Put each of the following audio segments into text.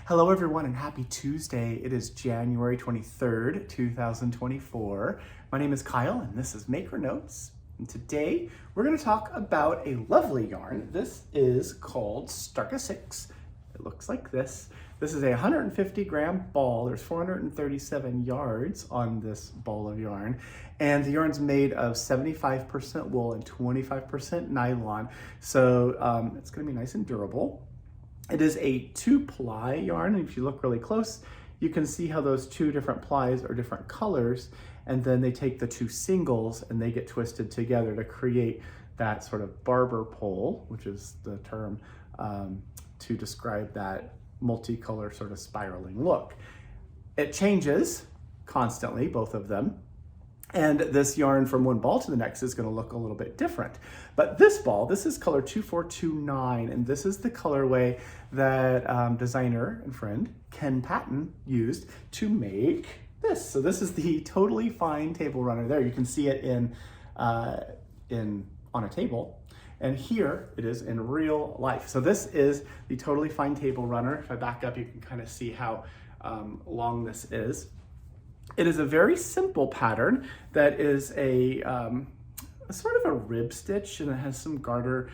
Hello everyone and happy Tuesday. It is January 23rd, 2024. My name is Kyle and this is Maker Notes. And today we're going to talk about a lovely yarn. This is called Starka 6. It looks like this. This is a 150 gram ball. There's 437 yards on this ball of yarn. And the yarn's made of 75% wool and 25% nylon. So it's going to be nice and durable. It is a 2-ply yarn, and if you look really close, you can see how those two different plies are different colors, and then they take the two singles and they get twisted together to create that sort of barber pole, which is the term to describe that multicolor sort of spiraling look. It changes constantly, both of them. And this yarn from one ball to the next is going to look a little bit different. But this ball, this is color 2429, and this is the colorway that designer and friend Ken Patton used to make this. So this is the Totally Fine table runner there. You can see it on a table. And here it is in real life. So this is the Totally Fine table runner. If I back up, you can kind of see how long this is. It is a very simple pattern that is a sort of a rib stitch, and it has some garter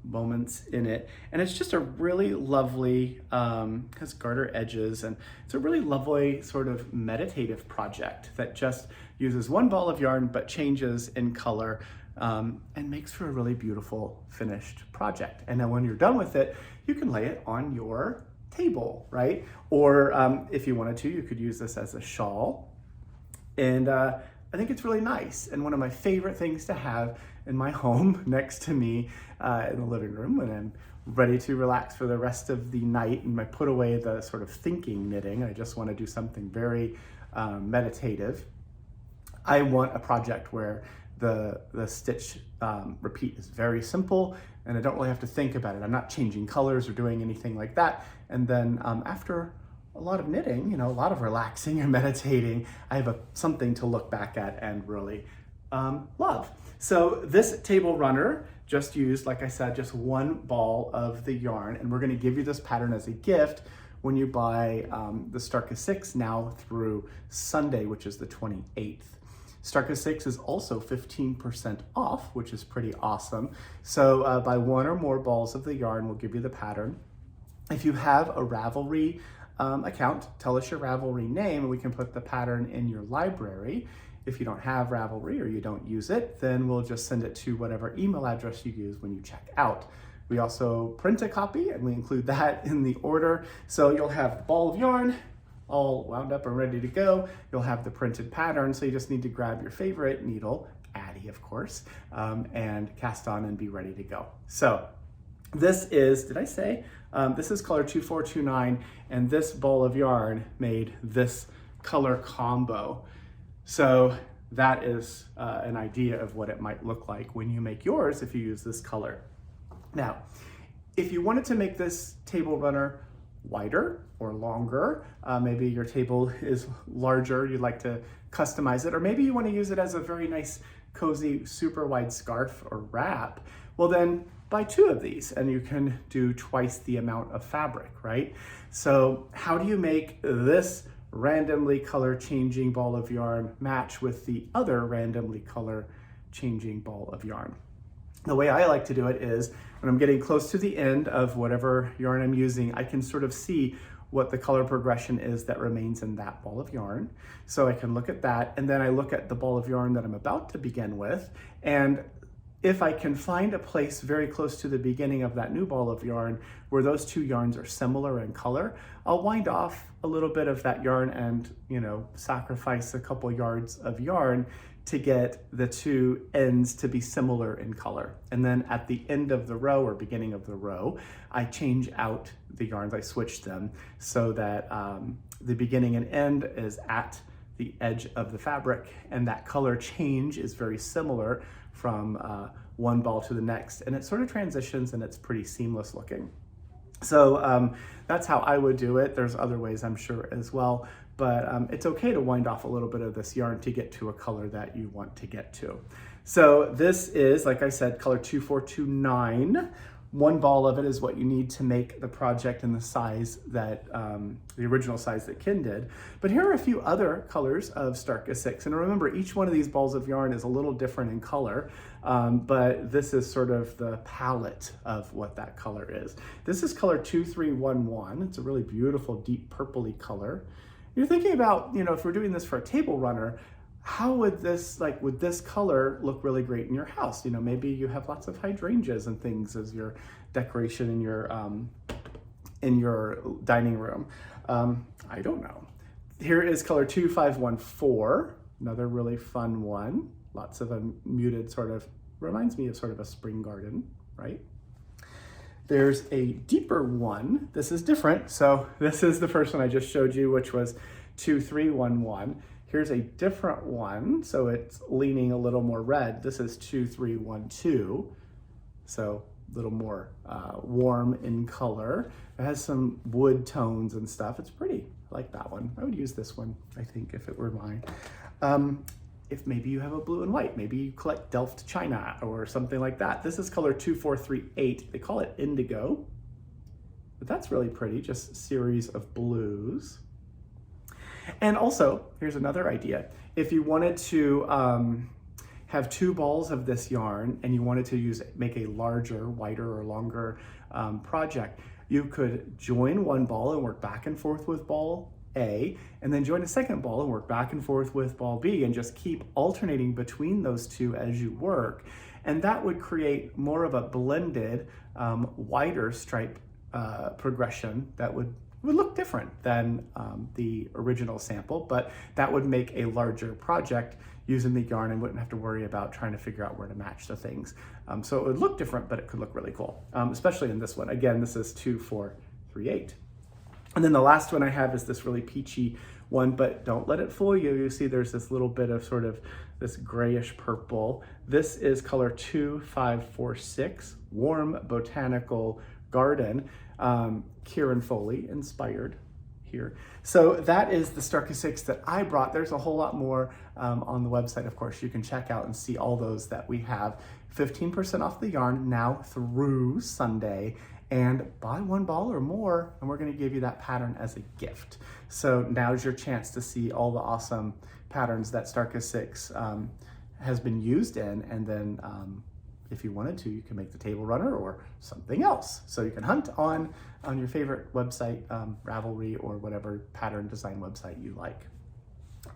moments in it. And it's just a really lovely, has garter edges, and it's a really lovely sort of meditative project that just uses one ball of yarn but changes in color and makes for a really beautiful finished project. And then when you're done with it, you can lay it on your table, right? Or if you wanted to, you could use this as a shawl. And I think it's really nice, and one of my favorite things to have in my home next to me in the living room when I'm ready to relax for the rest of the night, and I put away the sort of thinking knitting. I just want to do something very meditative. I want a project where the stitch repeat is very simple, and I don't really have to think about it. I'm not changing colors or doing anything like that. And then after a lot of knitting, a lot of relaxing and meditating, I have something to look back at and really love. So this table runner just used, like I said, just one ball of the yarn, and we're going to give you this pattern as a gift when you buy the Starka 6 now through Sunday, which is the 28th. Starka 6 is also 15% off, which is pretty awesome. So buy one or more balls of the yarn, we'll give you the pattern. If you have a Ravelry account, tell us your Ravelry name and we can put the pattern in your library. If you don't have Ravelry or you don't use it, then we'll just send it to whatever email address you use when you check out. We also print a copy and we include that in the order. So you'll have the ball of yarn all wound up and ready to go. You'll have the printed pattern, so you just need to grab your favorite needle, Addie of course, and cast on and be ready to go. So this is, did I say? This is color 2429, and this ball of yarn made this color combo. So that is an idea of what it might look like when you make yours if you use this color. Now, if you wanted to make this table runner wider or longer, maybe your table is larger, you'd like to customize it, or maybe you want to use it as a very nice, cozy, super wide scarf or wrap, well then buy 2 of these and you can do twice the amount of fabric, right? So how do you make this randomly color changing ball of yarn match with the other randomly color changing ball of yarn? The way I like to do it is when I'm getting close to the end of whatever yarn I'm using, I can sort of see what the color progression is that remains in that ball of yarn. So I can look at that, and then I look at the ball of yarn that I'm about to begin with, and if I can find a place very close to the beginning of that new ball of yarn where those two yarns are similar in color, I'll wind off a little bit of that yarn and, sacrifice a couple yards of yarn to get the two ends to be similar in color. And then at the end of the row or beginning of the row, I change out the yarns, I switch them so that the beginning and end is at the edge of the fabric, and that color change is very similar from one ball to the next, and it sort of transitions and it's pretty seamless looking. So that's how I would do it. There's other ways I'm sure as well, but it's okay to wind off a little bit of this yarn to get to a color that you want to get to. So this is, like I said, color 2429. one ball of it is what you need to make the project in the size that, the original size that Ken did. But here are a few other colors of Starka 6. And remember, each one of these balls of yarn is a little different in color, but this is sort of the palette of what that color is. This is color 2311. It's a really beautiful, deep purpley color. You're thinking about, if we're doing this for a table runner, how would this color look really great in your house? Maybe you have lots of hydrangeas and things as your decoration in your dining room. I don't know. Here is color 2514, another really fun one. Lots of a muted reminds me of sort of a spring garden, right? There's a deeper one. This is different. So this is the first one I just showed you, which was 2311. Here's a different one, so it's leaning a little more red. This is 2312, so a little more warm in color. It has some wood tones and stuff. It's pretty. I like that one. I would use this one, I think, if it were mine. If maybe you have a blue and white, maybe you collect Delft China or something like that. This is color 2438. They call it indigo, but that's really pretty, just a series of blues. And also, here's another idea. If you wanted to have two balls of this yarn and you wanted to make a larger, wider, or longer project, you could join one ball and work back and forth with ball A, and then join a second ball and work back and forth with ball B, and just keep alternating between those two as you work. And that would create more of a blended, wider stripe progression that would look different than the original sample, but that would make a larger project using the yarn and wouldn't have to worry about trying to figure out where to match the things. So it would look different, but it could look really cool, especially in this one. Again, this is 2438. And then the last one I have is this really peachy one, but don't let it fool you. You see there's this little bit of sort of this grayish purple. This is color 2546, Warm Botanical Garden, Kieran Foley inspired here. So that is the Starka 6 that I brought. There's a whole lot more on the website, of course. You can check out and see all those that we have. 15% off the yarn now through Sunday, and buy one ball or more, and we're gonna give you that pattern as a gift. So now's your chance to see all the awesome patterns that Starka 6 has been used in, and then if you wanted to, you can make the table runner or something else. So you can hunt on your favorite website, Ravelry, or whatever pattern design website you like.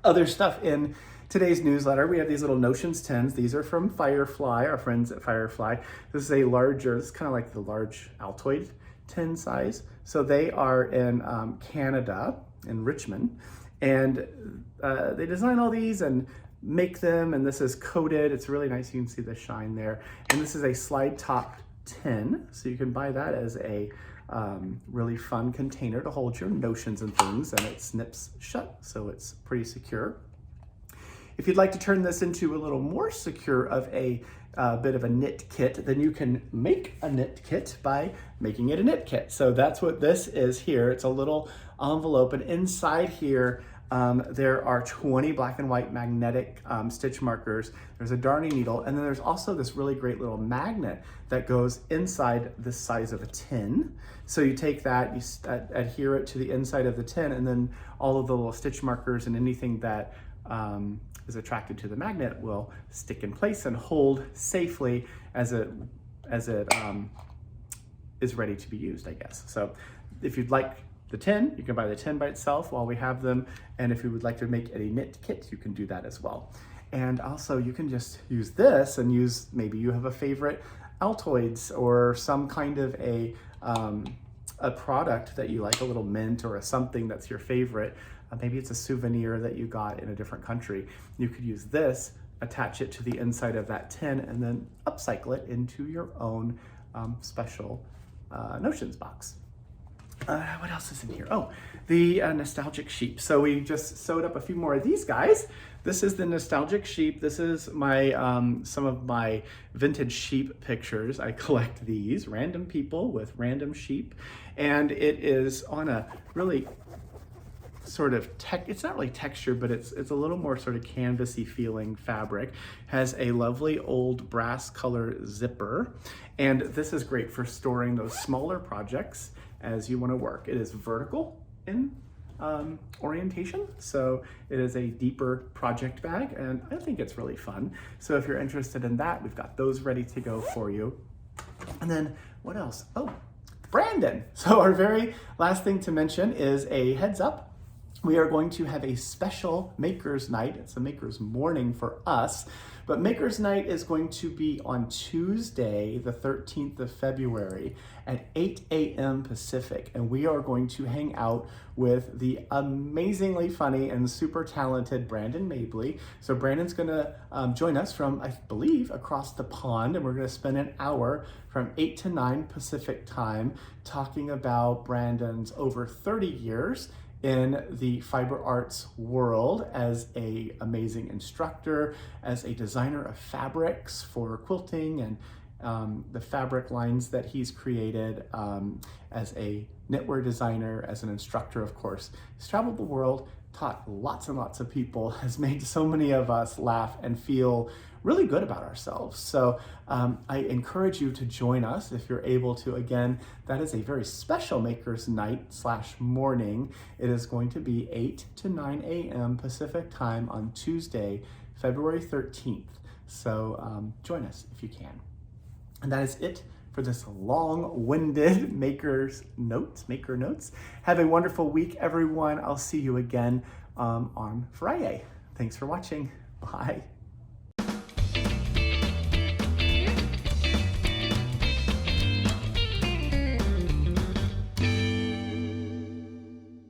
Other stuff in today's newsletter, we have these little Notions tins. These are from Firefly, our friends at Firefly. This is a larger, this is kind of like the large Altoid tin size. So they are in Canada, in Richmond, and they design all these and make them, and this is coated. It's really nice. You can see the shine there. And this is a slide top tin, so you can buy that as a really fun container to hold your Notions and things, and it snips shut, so it's pretty secure. If you'd like to turn this into a little more secure of a bit of a knit kit, then you can make a knit kit by making it a knit kit. So that's what this is here. It's a little envelope, and inside here there are 20 black and white magnetic stitch markers. There's a darning needle, and then there's also this really great little magnet that goes inside the size of a tin. So you take that, you adhere it to the inside of the tin, and then all of the little stitch markers and anything that is attracted to the magnet will stick in place and hold safely as it is ready to be used, I guess. So if you'd like the tin, you can buy the tin by itself while we have them. And if you would like to make a knit kit, you can do that as well. And also you can just use this and use, maybe you have a favorite Altoids or some kind of a product that you like, a little mint or something that's your favorite. Maybe it's a souvenir that you got in a different country. You could use this, attach it to the inside of that tin, and then upcycle it into your own special Notions box. What else is in here? Oh, the Nostalgic Sheep. So we just sewed up a few more of these guys. This is the Nostalgic Sheep. This is my some of my vintage sheep pictures. I collect these, random people with random sheep. And it is on a really sort of it's not really texture, but it's a little more sort of canvasy feeling fabric. Has a lovely old brass color zipper, and this is great for storing those smaller projects as you want to work. It is vertical in orientation, so it is a deeper project bag, and I think it's really fun. So if you're interested in that, we've got those ready to go for you. And then what else? Oh, Brandon. So our very last thing to mention is a heads up. We are going to have a special Maker's Night. It's a Maker's Morning for us, but Maker's Night is going to be on Tuesday, the 13th of February at 8 a.m. Pacific, and we are going to hang out with the amazingly funny and super talented Brandon Mabley. So Brandon's gonna join us from, I believe, across the pond, and we're gonna spend an hour from 8 to 9 Pacific time talking about Brandon's over 30 years in the fiber arts world as an amazing instructor, as a designer of fabrics for quilting and the fabric lines that he's created, as a knitwear designer, as an instructor, of course. He's traveled the world, taught lots and lots of people, has made so many of us laugh and feel really good about ourselves. So I encourage you to join us if you're able to. Again, that is a very special Maker's Night / morning. It is going to be 8 to 9 a.m. Pacific time on Tuesday, February 13th. So join us if you can. And that is it for this long-winded Maker Notes. Have a wonderful week, everyone. I'll see you again on Friday. Thanks for watching. Bye.